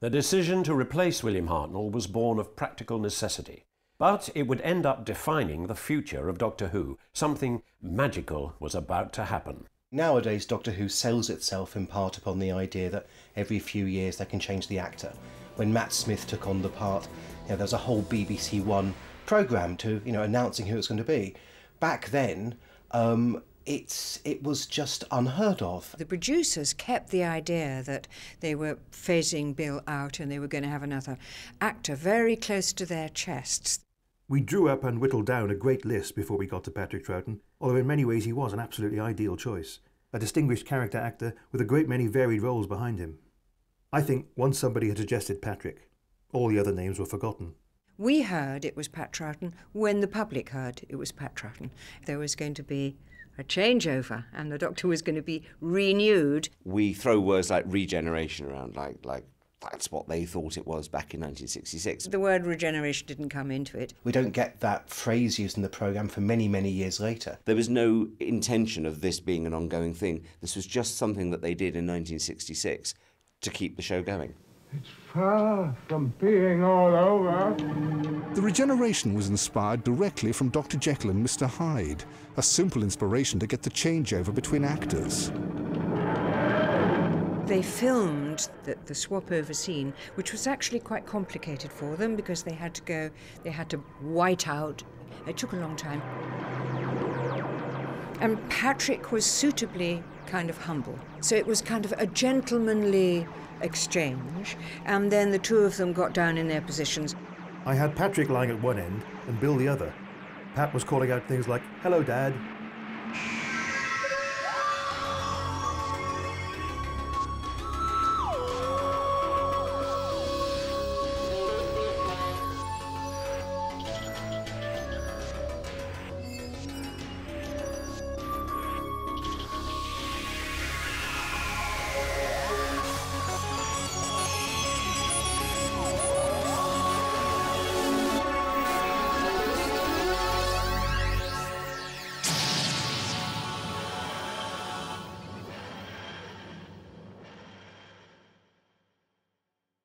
The decision to replace William Hartnell was born of practical necessity, but it would end up defining the future of Doctor Who. Something magical was about to happen. Nowadays, Doctor Who sells itself in part upon the idea that every few years they can change the actor. When Matt Smith took on the part, there was a whole BBC One programme to, announcing who it's going to be. Back then, it was just unheard of. The producers kept the idea that they were phasing Bill out and they were going to have another actor very close to their chests. We drew up and whittled down a great list before we got to Patrick Troughton, although in many ways he was an absolutely ideal choice. A distinguished character actor with a great many varied roles behind him. I think once somebody had suggested Patrick, all the other names were forgotten. We heard it was Pat Troughton when the public heard it was Pat Troughton. There was going to be a changeover and the Doctor was going to be renewed. We throw words like regeneration around, like that's what they thought it was back in 1966. The word regeneration didn't come into it. We don't get that phrase used in the programme for many, many years later. There was no intention of this being an ongoing thing. This was just something that they did in 1966 to keep the show going. It's far from being all over. The regeneration was inspired directly from Dr. Jekyll and Mr. Hyde, a simple inspiration to get the changeover between actors. They filmed the swap-over scene, which was actually quite complicated for them because they had to white out. It took a long time. And Patrick was suitably kind of humble. So it was kind of a gentlemanly exchange, and then the two of them got down in their positions. I had Patrick lying at one end and Bill the other. Pat was calling out things like, "Hello, Dad."